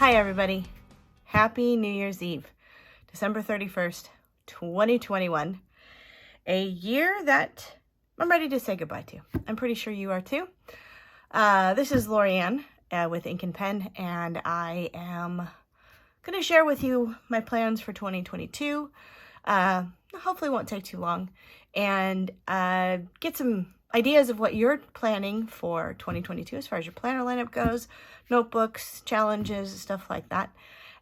Hi everybody. Happy New Year's Eve, December 31st, 2021. A year that I'm ready to say goodbye to. I'm pretty sure you are too. This is Lorianne with Ink and Pen, and I am going to share with you my plans for 2022. Hopefully it won't take too long, and get some ideas of what you're planning for 2022 as far as your planner lineup goes, notebooks, challenges, stuff like that,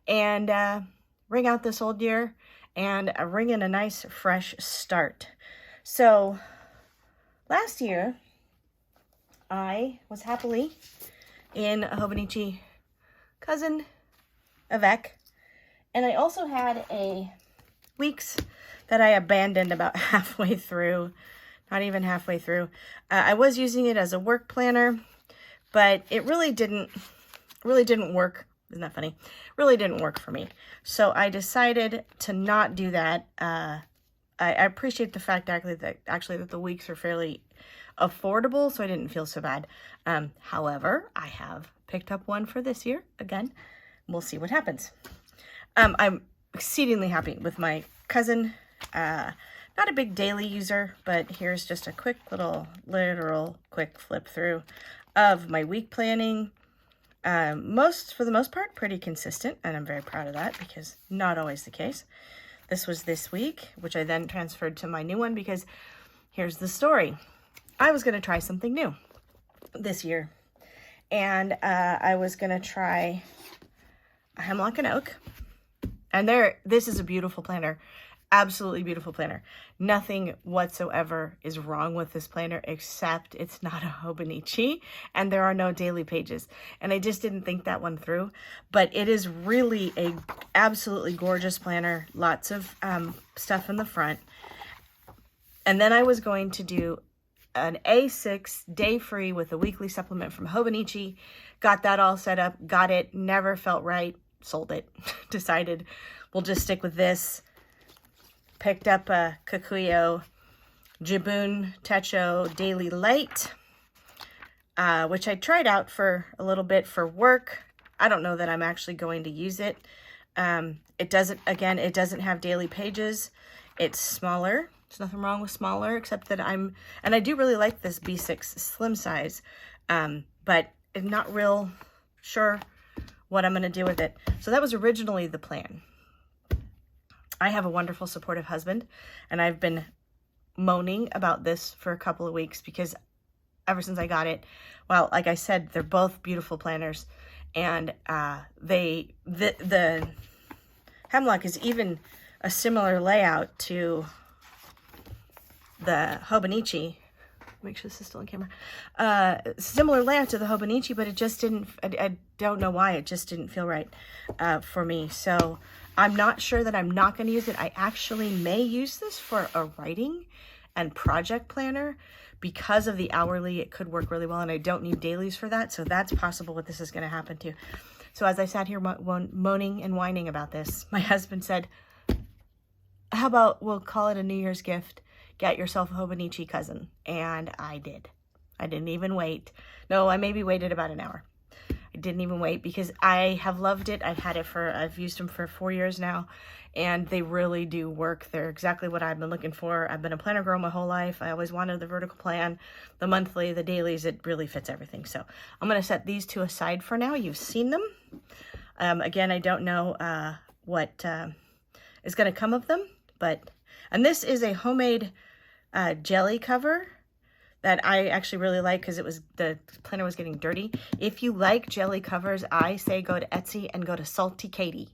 and ring out this old year and ring in a nice fresh start. So last year I was happily in a Hobonichi cousin avec, and I also had a weeks that I abandoned about halfway through. Not even halfway through. I was using it as a work planner, but it really didn't work. Isn't that funny? Really didn't work for me. So I decided to not do that. I appreciate the fact actually that the weeks are fairly affordable, so I didn't feel so bad. However, I have picked up one for this year again. We'll see what happens. I'm exceedingly happy with my cousin. Not a big daily user, but here's just a quick literal quick flip through of my week planning. For the most part, pretty consistent, and I'm very proud of that because not always the case. This was this week, which I then transferred to my new one because here's the story. I was going to try something new this year, and I was going to try a Hemlock and Oak, and this is a beautiful planner. Absolutely beautiful planner. Nothing whatsoever is wrong with this planner except it's not a Hobonichi and there are no daily pages. And I just didn't think that one through. But it is really a absolutely gorgeous planner. Lots of stuff in the front. And then I was going to do an A6 day free with a weekly supplement from Hobonichi. Got that all set up. Got it. Never felt right. Sold it. Decided we'll just stick with this. Picked up a Kikuyo Jibun Techo Daily Light, which I tried out for a little bit for work. I don't know that I'm actually going to use it. It doesn't have daily pages. It's smaller. There's nothing wrong with smaller, except that and I do really like this B6 slim size, but I'm not real sure what I'm going to do with it. So that was originally the plan. I have a wonderful, supportive husband, and I've been moaning about this for a couple of weeks because ever since I got it, well, like I said, they're both beautiful planners, and the Hemlock is even a similar layout to the Hobonichi. Make sure this is still on camera. Similar layout to the Hobonichi, but it just didn't, I don't know why, it just didn't feel right for me. So I'm not sure that I'm not going to use it. I actually may use this for a writing and project planner because of the hourly. It could work really well, and I don't need dailies for that. So that's possible what this is going to happen to. So as I sat here moaning and whining about this, my husband said, how about we'll call it a New Year's gift? Get yourself a Hobonichi cousin. And I did. I didn't even wait. No, I maybe waited about an hour. I didn't even wait because I have loved it. I've used them for 4 years now, and they really do work. They're exactly what I've been looking for. I've been a planner girl my whole life. I always wanted the vertical plan, the monthly, the dailies. It really fits everything. So I'm going to set these two aside for now. You've seen them. Again, I don't know what is going to come of them, and this is a homemade jelly cover that I actually really like because the planner was getting dirty. If you like jelly covers, I say go to Etsy and go to Salty Katie.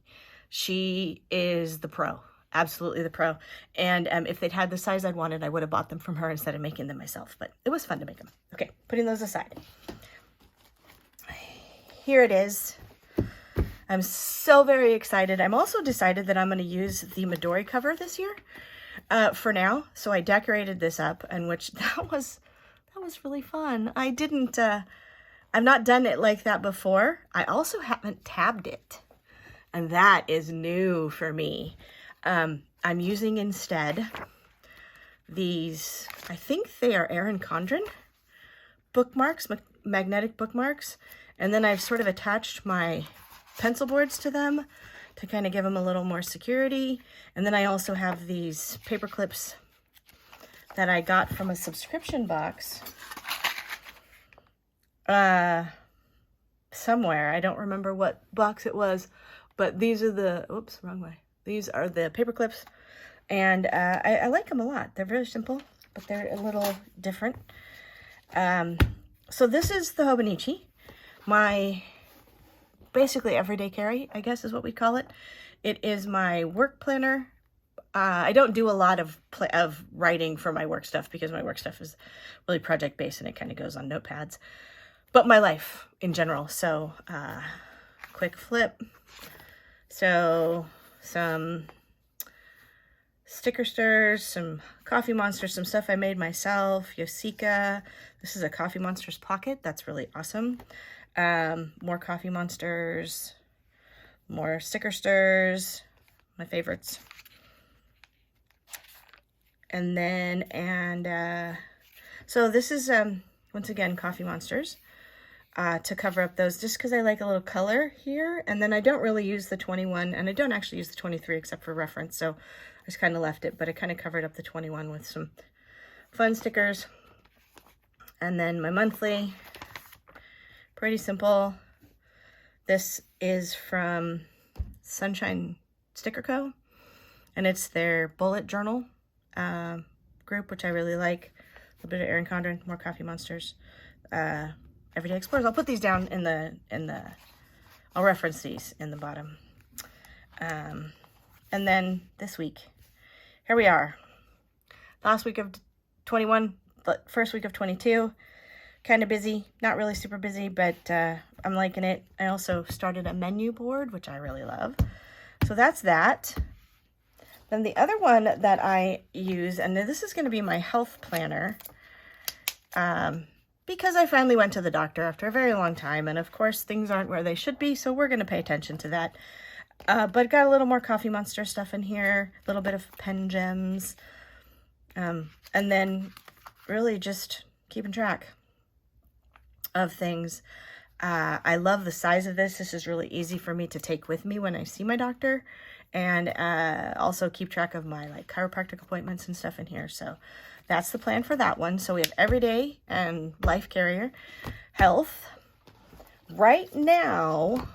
She is the pro, absolutely the pro. And if they'd had the size I'd wanted, I would have bought them from her instead of making them myself. But it was fun to make them. Okay, putting those aside. Here it is. I'm so very excited. I'm also decided that I'm going to use the Midori cover this year for now. So I decorated this up, and that was really fun. I've not done it like that before. I also haven't tabbed it, and that is new for me. I'm using instead these, I think they are Erin Condren bookmarks, magnetic bookmarks, and then I've sort of attached my pencil boards to them to kind of give them a little more security. And then I also have these paper clips that I got from a subscription box somewhere. I don't remember what box it was, but these are the, oops, wrong way. These are the paper clips, and I like them a lot. They're very simple, but they're a little different. So this is the Hobonichi, my basically everyday carry, I guess is what we call it. It is my work planner. I don't do a lot of writing for my work stuff because my work stuff is really project-based and it kind of goes on notepads. But my life in general. So, quick flip. So, some sticker stirs, some Coffee Monsters, some stuff I made myself. Yosika. This is a Coffee Monsters pocket. That's really awesome. More Coffee Monsters. More sticker stirs. My favorites. And then, so this is, once again, Coffee Monsters. To cover up those, just because I like a little color here. And then I don't really use the 21, and I don't actually use the 23 except for reference, so I just kind of left it, but I kind of covered up the 21 with some fun stickers. And then my monthly, pretty simple. This is from Sunshine Sticker Co., and it's their bullet journal group, which I really like. A little bit of Erin Condren, more Coffee Monsters. Everyday Explorers. I'll put these down in the, I'll reference these in the bottom. And then this week, here we are. Last week of 21, the first week of 22. Kind of busy, not really super busy, but I'm liking it. I also started a menu board, which I really love. So that's that. Then the other one that I use, and this is going to be my health planner, because I finally went to the doctor after a very long time, and of course things aren't where they should be, so we're going to pay attention to that. But got a little more Coffee Monster stuff in here, a little bit of pen gems, and then really just keeping track of things. I love the size of this. This is really easy for me to take with me when I see my doctor, and also keep track of my like chiropractic appointments and stuff in here. So that's the plan for that one. So we have everyday and life carrier health. Right now,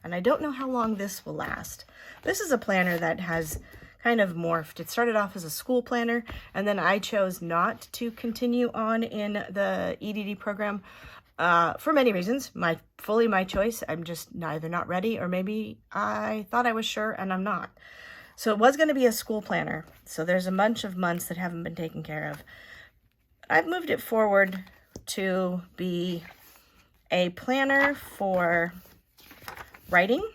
and I don't know how long this will last. This is a planner that has kind of morphed. It started off as a school planner, and then I chose not to continue on in the EDD program for many reasons. Fully my choice. I'm just either not ready, or maybe I thought I was sure and I'm not. So it was going to be a school planner. So there's a bunch of months that haven't been taken care of. I've moved it forward to be a planner for writing,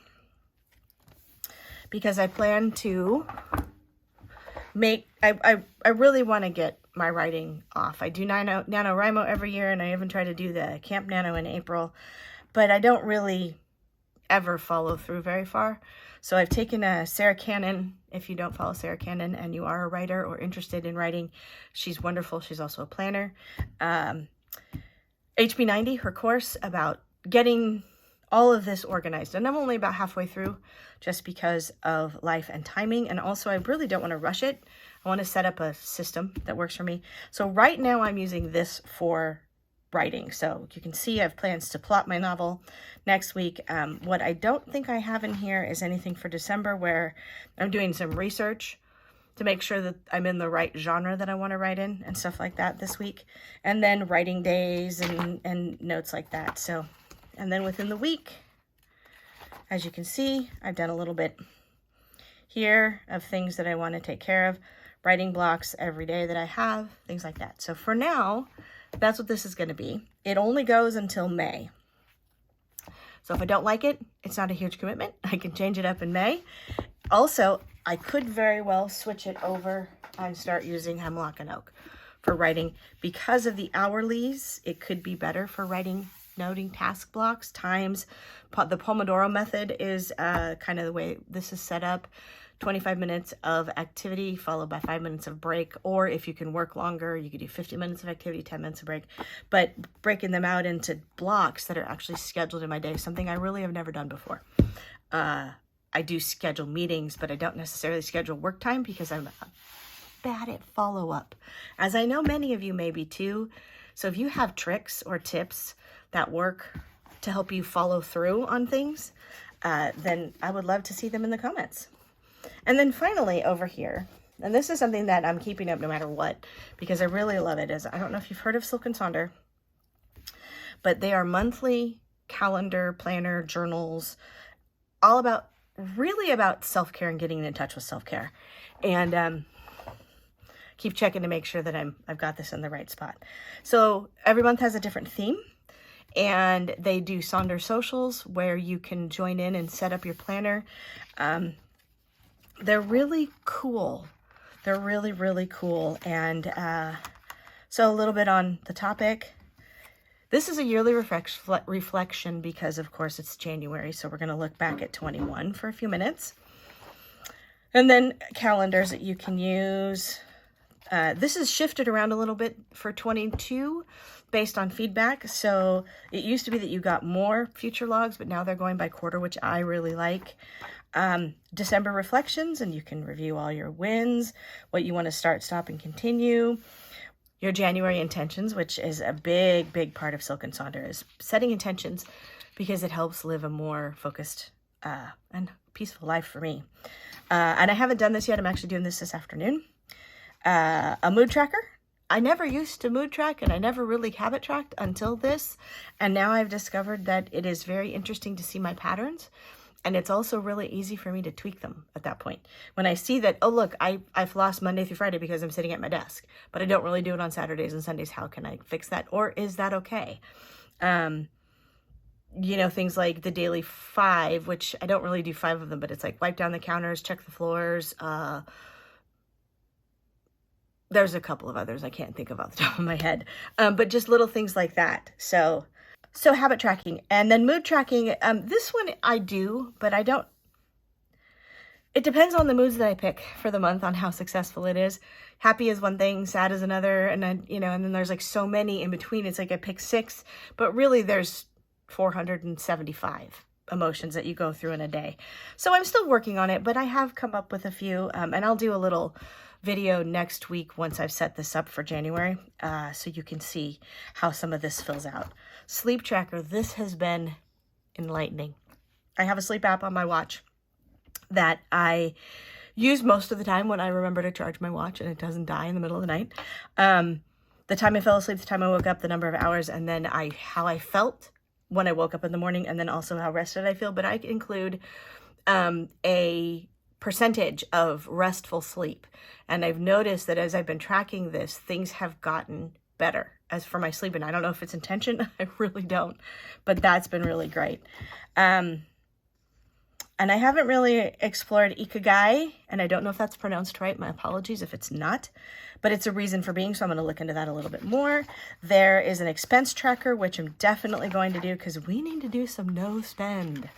because I plan to make, I really want to get my writing off. I do NaNoWriMo every year, and I even try to do the Camp Nano in April, but I don't really ever follow through very far. So I've taken Sarah Cannon. If you don't follow Sarah Cannon and you are a writer or interested in writing, she's wonderful. She's also a planner. HB90, her course about getting all of this organized. And I'm only about halfway through just because of life and timing. And also I really don't want to rush it. I want to set up a system that works for me. So right now I'm using this for writing. So you can see I have plans to plot my novel next week. What I don't think I have in here is anything for December, where I'm doing some research to make sure that I'm in the right genre that I want to write in and stuff like that this week. And then writing days and notes like that. So, and then within the week, as you can see, I've done a little bit here of things that I want to take care of, writing blocks every day that I have, things like that. So for now, that's what this is going to be. It only goes until May. So if I don't like it, it's not a huge commitment. I can change it up in May. Also, I could very well switch it over and start using Hemlock and Oak for writing. Because of the hourlies, it could be better for writing noting task blocks, times. The Pomodoro Method is kind of the way this is set up. 25 minutes of activity followed by 5 minutes of break, or if you can work longer, you could do 50 minutes of activity, 10 minutes of break, but breaking them out into blocks that are actually scheduled in my day, something I really have never done before. I do schedule meetings, but I don't necessarily schedule work time because I'm bad at follow-up, as I know many of you may be too. So if you have tricks or tips that work to help you follow through on things, then I would love to see them in the comments. And then finally over here, and this is something that I'm keeping up no matter what, because I really love it, is I don't know if you've heard of Silk and Sonder, but they are monthly calendar, planner, journals, all about, really about self-care and getting in touch with self-care. And keep checking to make sure that I've got this in the right spot. So every month has a different theme, and they do Sonder socials where you can join in and set up your planner. They're really cool. They're really, really cool. And so a little bit on the topic. This is a yearly reflection because, of course, it's January. So we're going to look back at 21 for a few minutes. And then calendars that you can use. This is shifted around a little bit for 22 based on feedback. So it used to be that you got more future logs, but now they're going by quarter, which I really like. December reflections, and you can review all your wins, what you want to start, stop, and continue. Your January intentions, which is a big, big part of Silk and Sonder, is setting intentions because it helps live a more focused and peaceful life for me. And I haven't done this yet. I'm actually doing this afternoon. A mood tracker. I never used to mood track, and I never really habit tracked until this. And now I've discovered that it is very interesting to see my patterns. And it's also really easy for me to tweak them at that point. When I see that, oh, look, I've lost Monday through Friday because I'm sitting at my desk, but I don't really do it on Saturdays and Sundays. How can I fix that? Or is that okay? You know, things like the daily 5, which I don't really do 5 of them, but it's like wipe down the counters, check the floors. There's a couple of others I can't think of off the top of my head, but just little things like that. So habit tracking, and then mood tracking. This one I do, but I don't. It depends on the moods that I pick for the month on how successful it is. Happy is one thing, sad is another, and then, you know, and then there's like so many in between. It's like I pick 6, but really there's 475 emotions that you go through in a day. So I'm still working on it, but I have come up with a few, and I'll do a little video next week once I've set this up for January, so you can see how some of this fills out. Sleep tracker, this has been enlightening. I have a sleep app on my watch that I use most of the time when I remember to charge my watch and it doesn't die in the middle of the night. The time I fell asleep, the time I woke up, the number of hours, and then how I felt when I woke up in the morning, and then also how rested I feel. But I include a percentage of restful sleep. And I've noticed that as I've been tracking this, things have gotten better as for my sleep. And I don't know if it's intention. I really don't. But that's been really great. And I haven't really explored Ikigai, and I don't know if that's pronounced right. My apologies if it's not. But it's a reason for being, so I'm going to look into that a little bit more. There is an expense tracker, which I'm definitely going to do because we need to do some no spend.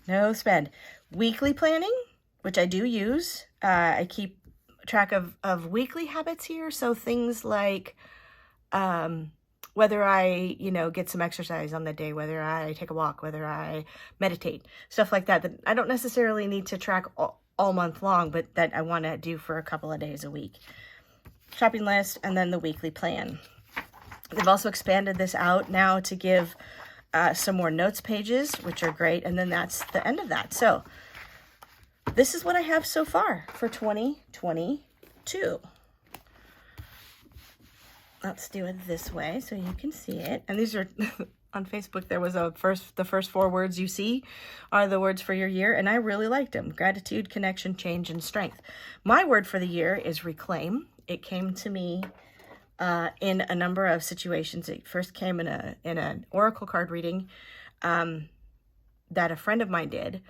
No spend. Weekly planning, which I do use. I keep track of weekly habits here. So things like whether I, get some exercise on the day, whether I take a walk, whether I meditate, stuff like that, that I don't necessarily need to track all month long, but that I want to do for a couple of days a week. Shopping list, and then the weekly plan. They've also expanded this out now to give some more notes pages, which are great. And then that's the end of that. So this is what I have so far for 2022. Let's do it this way so you can see it. And these are on Facebook. There was the first 4 words you see are the words for your year, and I really liked them: gratitude, connection, change, and strength. My word for the year is reclaim. It came to me in a number of situations. It first came in an oracle card reading that a friend of mine did.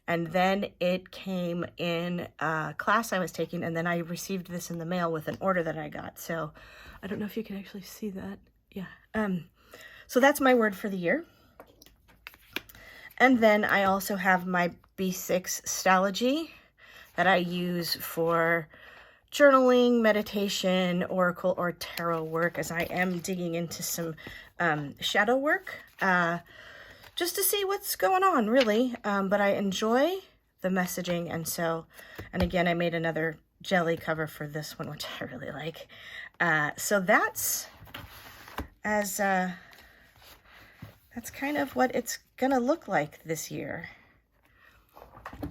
And then it came in a class I was taking, and then I received this in the mail with an order that I got. So I don't know if you can actually see that. Yeah. So that's my word for the year. And then I also have my B6 Stalogy that I use for journaling, meditation, oracle, or tarot work, as I am digging into some shadow work just to see what's going on, really. But I enjoy the messaging, and again, I made another jelly cover for this one, which I really like. So that's kind of what it's gonna look like this year.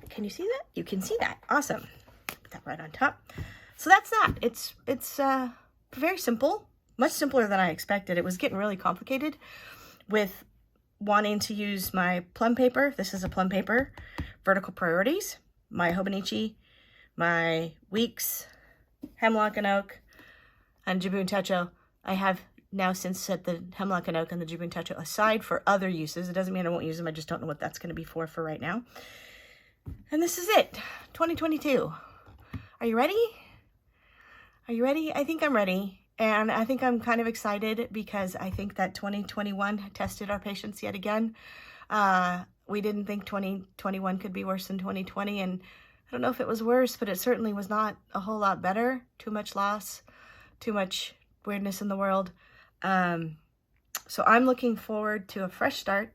Can you see that? You can see that. Awesome. Put that right on top. So that's that. It's very simple, much simpler than I expected. It was getting really complicated with wanting to use my plum paper. This is a plum paper, vertical priorities, my Hobonichi, my Weeks, Hemlock and Oak, and Jibun Techo. I have now since set the Hemlock and Oak and the Jibun Techo aside for other uses. It doesn't mean I won't use them. I just don't know what that's going to be for right now. And this is it, 2022. Are you ready? Are you ready? I think I'm ready. And I think I'm kind of excited because I think that 2021 tested our patience yet again. We didn't think 2021 could be worse than 2020. And I don't know if it was worse, but it certainly was not a whole lot better. Too much loss, too much weirdness in the world. So I'm looking forward to a fresh start.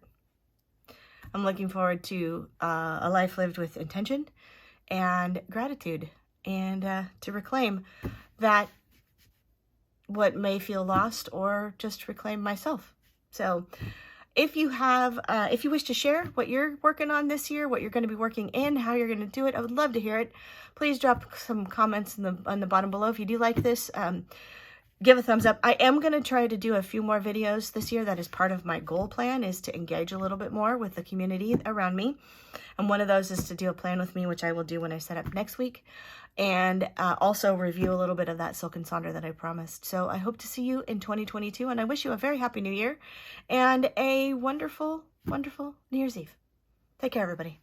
I'm looking forward to a life lived with intention and gratitude, and to reclaim that what may feel lost, or just reclaim myself. So if you have, if you wish to share what you're working on this year, what you're going to be working in, how you're going to do it, I would love to hear it. Please drop some comments on the bottom below. If you do like this, give a thumbs up. I am going to try to do a few more videos this year. That is part of my goal plan, is to engage a little bit more with the community around me. And one of those is to do a plan with me, which I will do when I set up next week. And also review a little bit of that Silken Sonder that I promised. So I hope to see you in 2022. And I wish you a very happy new year and a wonderful, wonderful New Year's Eve. Take care, everybody.